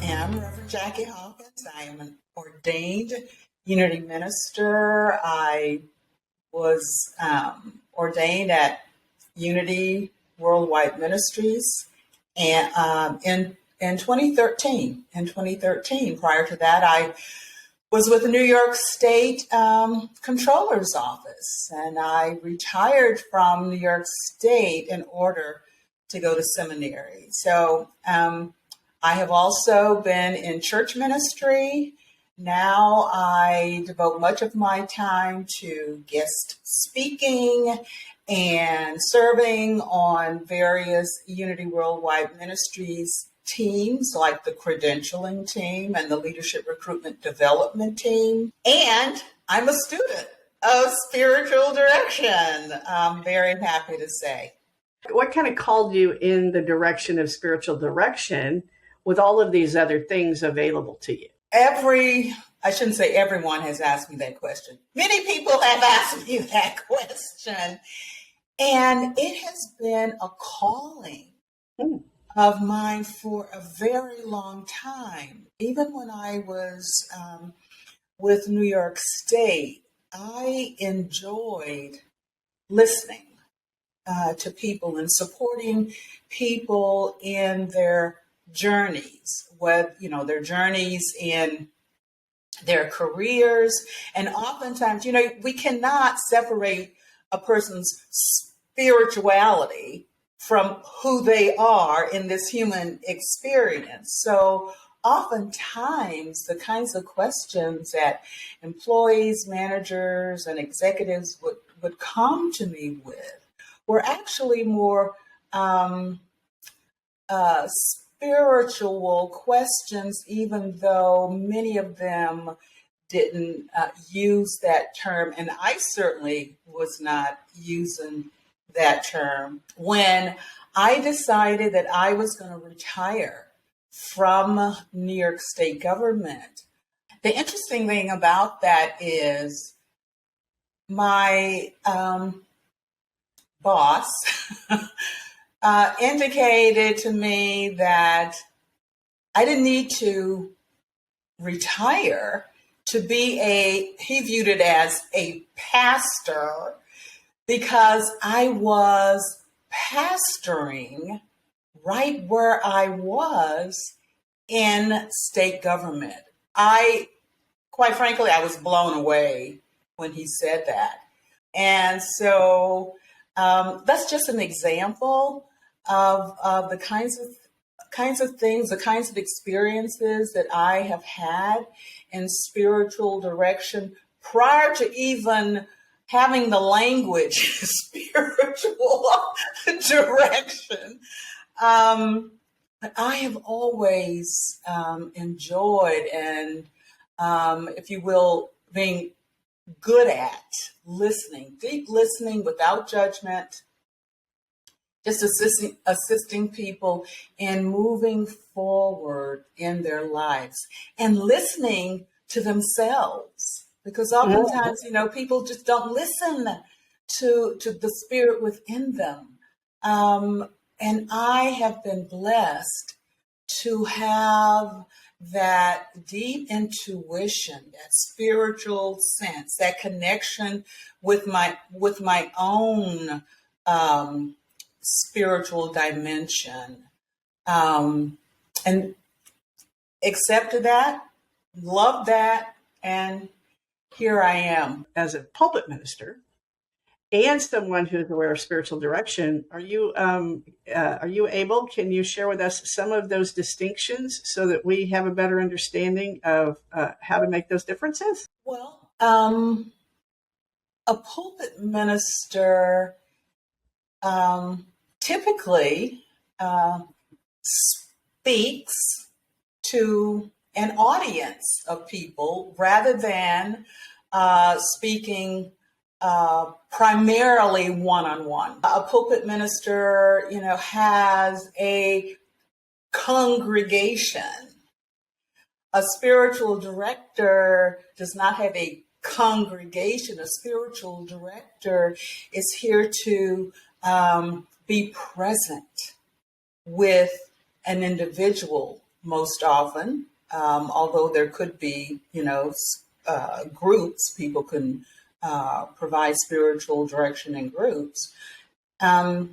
am Reverend Jackie Hawkins. I am an ordained Unity minister. I was ordained at Unity Worldwide Ministries, and in 2013. In 2013, prior to that, I was with the New York State Comptroller's Office, and I retired from New York State in order to go to seminary. So I have also been in church ministry. Now I devote much of my time to guest speaking and serving on various Unity Worldwide Ministries teams, like the credentialing team and the leadership recruitment development team. And I'm a student of spiritual direction, I'm very happy to say. What kind of called you in the direction of spiritual direction with all of these other things available to you? I shouldn't say everyone has asked me that question. Many people have asked me that question. And it has been a calling of mine for a very long time. Even when I was with New York State, I enjoyed listening to people and supporting people in their journeys, their journeys in their careers. And oftentimes, we cannot separate a person's spirituality from who they are in this human experience. So oftentimes the kinds of questions that employees, managers, and executives would come to me with were actually more spiritual questions, even though many of them didn't use that term. And I certainly was not using that term. When I decided that I was going to retire from New York State government, the interesting thing about that is my boss indicated to me that I didn't need to retire to be he viewed it as a pastor, because I was pastoring right where I was in state government. Quite frankly, I was blown away when he said that. And so that's just an example of the kinds of things, the kinds of experiences that I have had in spiritual direction prior to even having the language spiritual direction. But I have always enjoyed and, if you will, being good at listening, deep listening without judgment, just assisting people in moving forward in their lives and listening to themselves. Because oftentimes, people just don't listen to the spirit within them. And I have been blessed to have that deep intuition, that spiritual sense, that connection with my own spiritual dimension, and accepted that, loved that, and here I am. As a pulpit minister and someone who's aware of spiritual direction, can you share with us some of those distinctions so that we have a better understanding of how to make those differences? Well, a pulpit minister typically speaks to an audience of people rather than speaking primarily one-on-one. A pulpit minister, has a congregation. A spiritual director does not have a congregation. A spiritual director is here to be present with an individual most often, although there could be, groups, people can provide spiritual direction in groups. A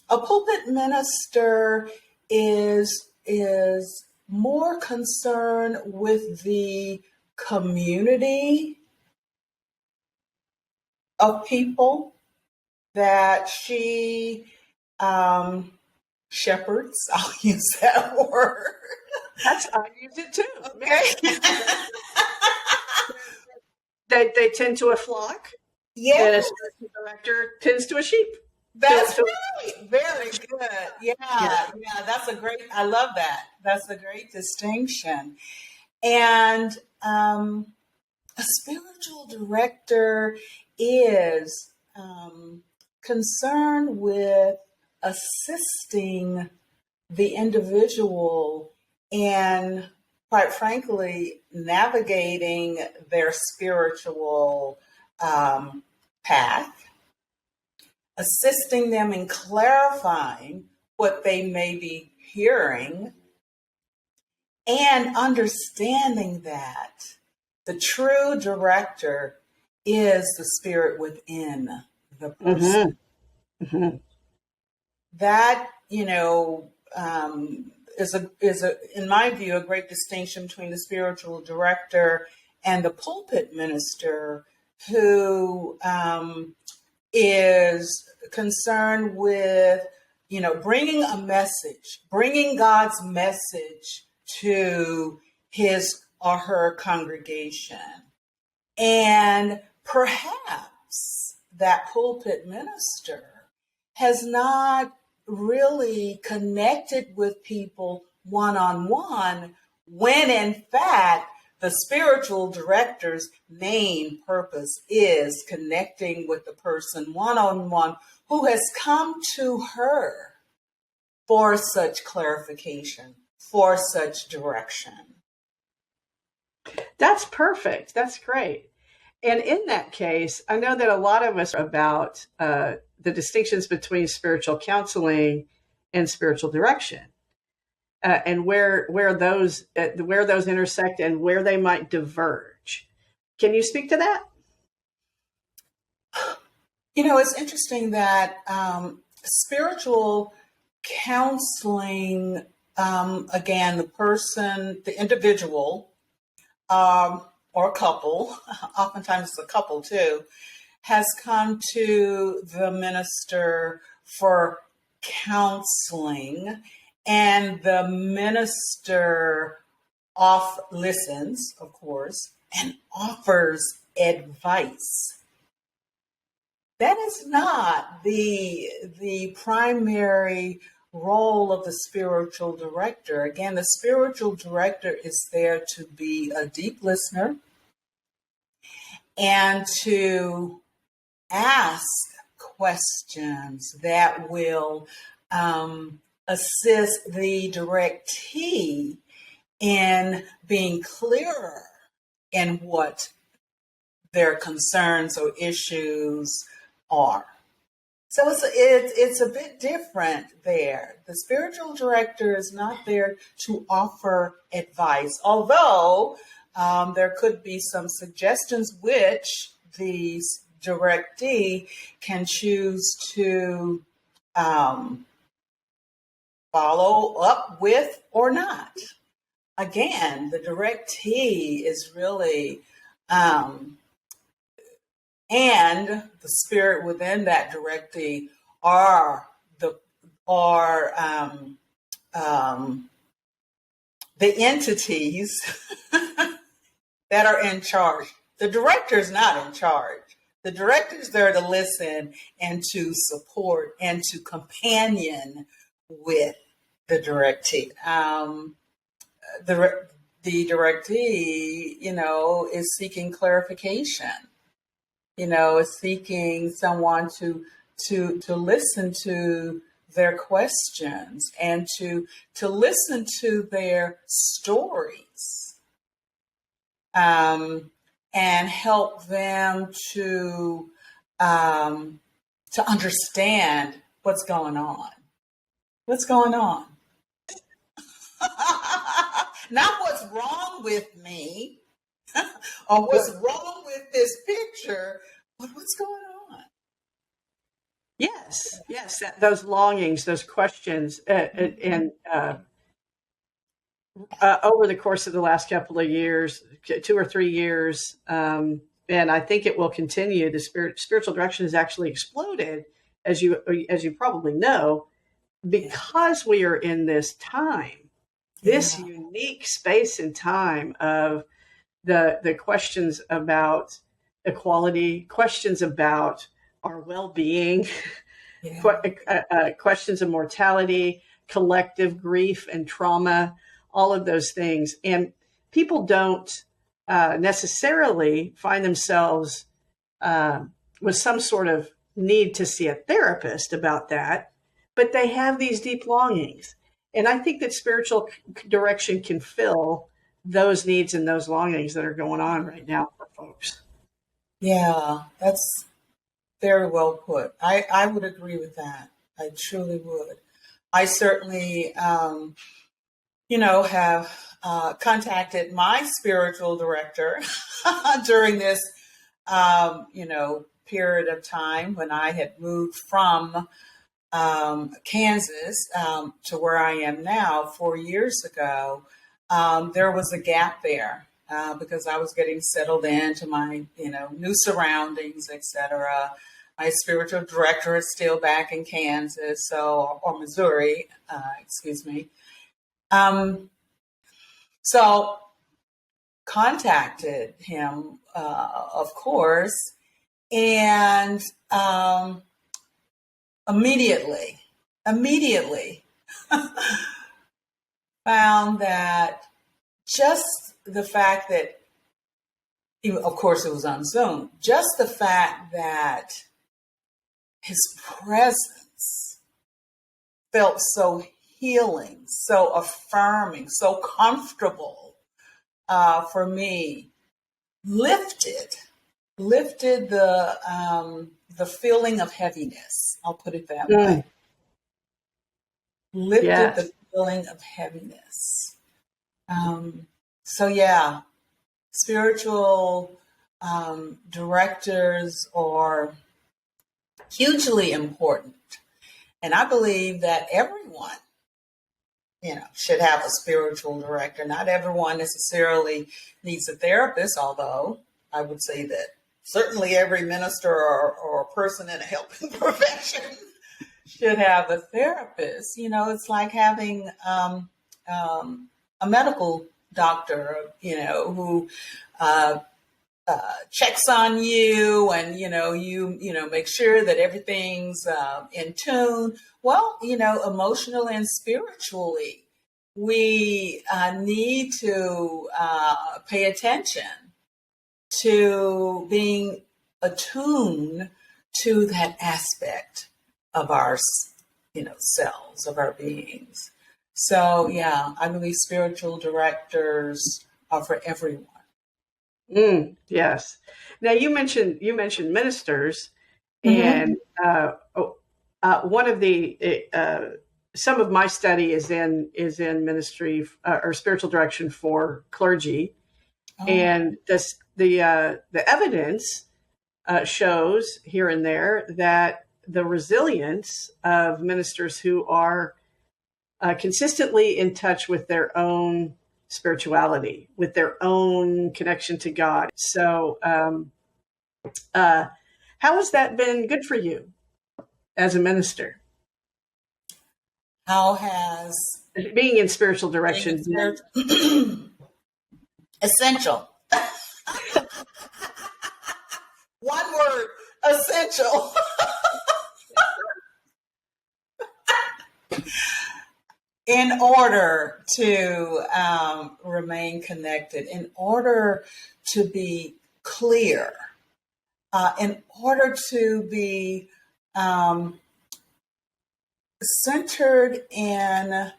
pulpit minister is more concerned with the community of people that she shepherds. I'll use that word. I use it too. Okay. They tend to a flock, Yes, and a spiritual director tends to a sheep. that's So right. Very good. Yeah, yeah. yeah, I love that. That's a great distinction. And a spiritual director is concerned with assisting the individual in, quite frankly, navigating their spiritual path, assisting them in clarifying what they may be hearing, and understanding that the true director is the spirit within the person. Mm-hmm. Mm-hmm. That, is in my view, a great distinction between the spiritual director and the pulpit minister, who is concerned with, bringing a message, bringing God's message to his or her congregation. And perhaps that pulpit minister has not really connected with people one-on-one, when in fact the spiritual director's main purpose is connecting with the person one-on-one who has come to her for such clarification, for such direction. That's perfect. That's great. And in that case, I know that a lot of us are about the distinctions between spiritual counseling and spiritual direction, and where those intersect and where they might diverge. Can you speak to that? It's interesting that spiritual counseling, again, the individual, or couple, oftentimes it's a couple too, has come to the minister for counseling, and the minister listens, of course, and offers advice. That is not the primary role of the spiritual director. Again, the spiritual director is there to be a deep listener and to ask questions that will assist the directee in being clearer in what their concerns or issues are. So it's a bit different there. The spiritual director is not there to offer advice, although there could be some suggestions which the directee can choose to follow up with or not. Again, the directee is really and the spirit within that directee are the entities that are in charge. The director is not in charge. The director is there to listen and to support and to companion with the directee. The directee, is seeking clarification. Is seeking someone to listen to their questions and to listen to their stories, and help them to understand what's going on. What's going on? Not what's wrong with me or what's wrong with this picture, but what's going on. Yes, yes, those longings, those questions, and over the course of the last couple of years, 2 or 3 years, and I think it will continue. The spiritual direction has actually exploded, as you probably know, because we are in this time, this unique space and time of the questions about equality, questions about our well-being, questions of mortality, collective grief and trauma, all of those things. And people don't necessarily find themselves with some sort of need to see a therapist about that, but they have these deep longings. And I think that spiritual direction can fill those needs and those longings that are going on right now for folks. Yeah, that's very well put. I would agree with that. I truly would. I certainly, have contacted my spiritual director during this, period of time when I had moved from Kansas to where I am now 4 years ago. There was a gap there because I was getting settled into my, new surroundings, etc. My spiritual director is still back in Kansas, or Missouri, excuse me. So contacted him, of course, and immediately found that just the fact that, of course it was on Zoom, just the fact that his presence felt so healing, so affirming, so comfortable for me, lifted the feeling of heaviness. I'll put it that way. Lifted the feeling of heaviness. Spiritual directors are hugely important. And I believe that everyone, should have a spiritual director. Not everyone necessarily needs a therapist, although I would say that certainly every minister or person in a helping profession should have a therapist. It's like having a medical doctor, who checks on you and, you make sure that everything's in tune. Well, emotionally and spiritually, we need to pay attention to being attuned to that aspect of our, cells, of our beings. So, I believe spiritual directors are for everyone. Yes. Now you mentioned ministers, and one of the some of my study is in ministry or spiritual direction for clergy, and the evidence shows here and there that the resilience of ministers who are consistently in touch with their own spirituality, with their own connection to God. So, how has that been good for you as a minister? How has being in spiritual direction been? Essential. One word, essential. In order to remain connected, in order to be clear, in order to be centered in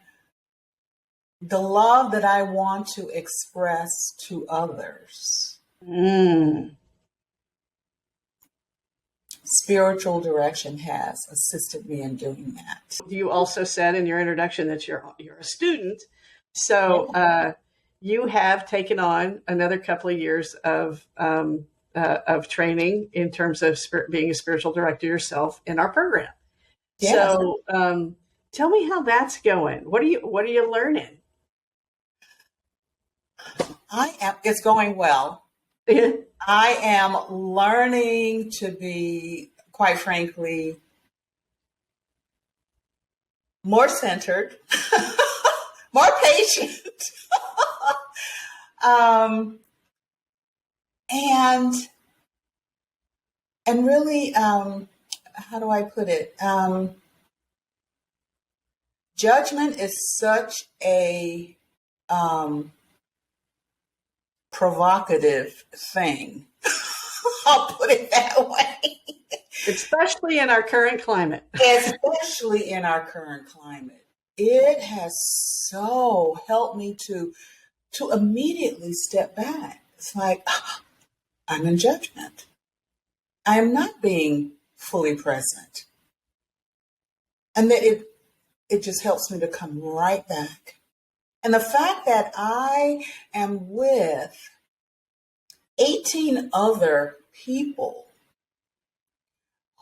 the love that I want to express to others. Spiritual direction has assisted me in doing that. You also said in your introduction that you're a student. So you have taken on another couple of years of training in terms of being a spiritual director yourself in our program. Yes. So, tell me how that's going. What are you learning? It's going well. I am learning to be, quite frankly, more centered, more patient, um, and really, how do I put it? Judgment is such a provocative thing. I'll put it that way. Especially in our current climate. Especially in our current climate. It has so helped me to immediately step back. It's like, I'm in judgment. I am not being fully present. And that it just helps me to come right back. And the fact that I am with 18 other people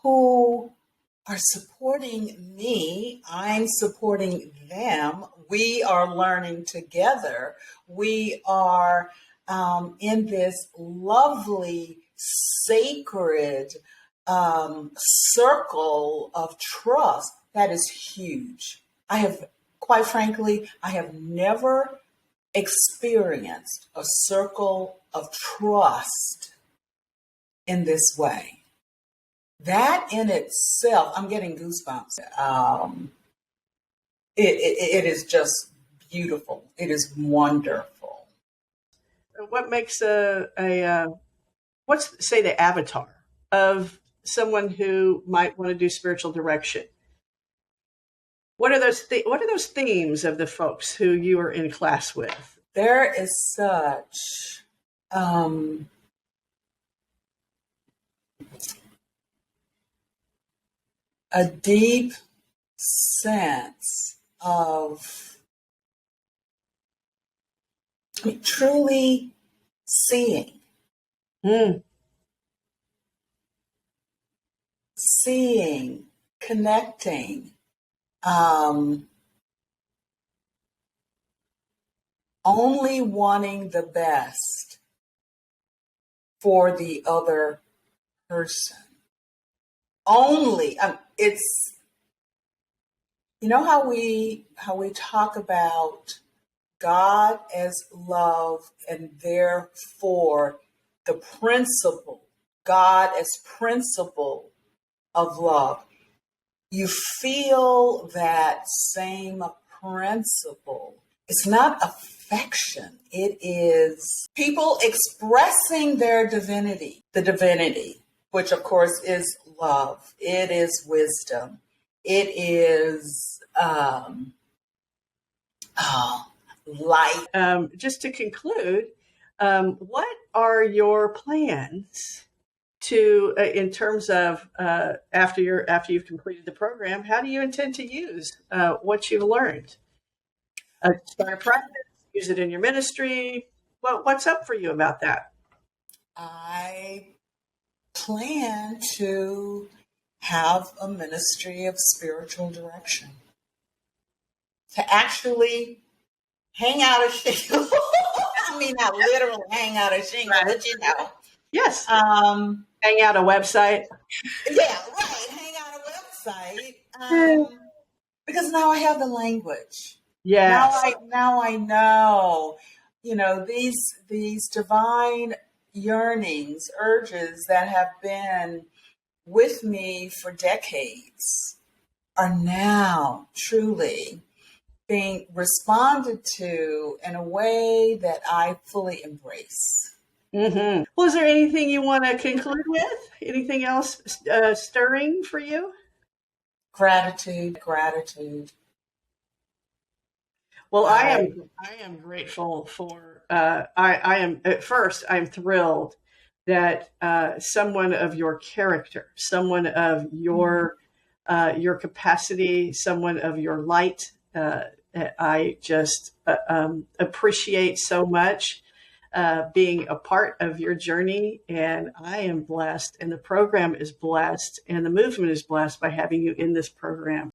who are supporting me, I'm supporting them, we are learning together, we are in this lovely, sacred circle of trust that is huge. Quite frankly, I have never experienced a circle of trust in this way. That in itself, I'm getting goosebumps. It is just beautiful. It is wonderful. What makes what's say the avatar of someone who might want to do spiritual direction? What are those themes of the folks who you are in class with? There is such a deep sense of truly seeing, connecting, only wanting the best for the other person. Only, it's, how we talk about God as love, and therefore the principle, God as principle of love. You feel that same principle. It's not affection. It is people expressing their divinity, the divinity, which of course is love. It is wisdom. It is light. Just to conclude, what are your plans to, in terms of after you've completed the program? How do you intend to use what you've learned? Start a practice, use it in your ministry. What's up for you about that? I plan to have a ministry of spiritual direction. To actually hang out a shingle. I mean, not literally hang out a shingle, but Yes. Hang out a website. Yeah, right. Hang out a website. Because now I have the language. Yes. Now I know, these divine yearnings, urges that have been with me for decades are now truly being responded to in a way that I fully embrace. Mm-hmm. Well, is there anything you want to conclude with? Anything else stirring for you? Gratitude. Well, I am grateful for. I'm thrilled that someone of your character, someone of your capacity, someone of your light that I just appreciate so much being a part of your journey. And I am blessed, and the program is blessed, and the movement is blessed by having you in this program.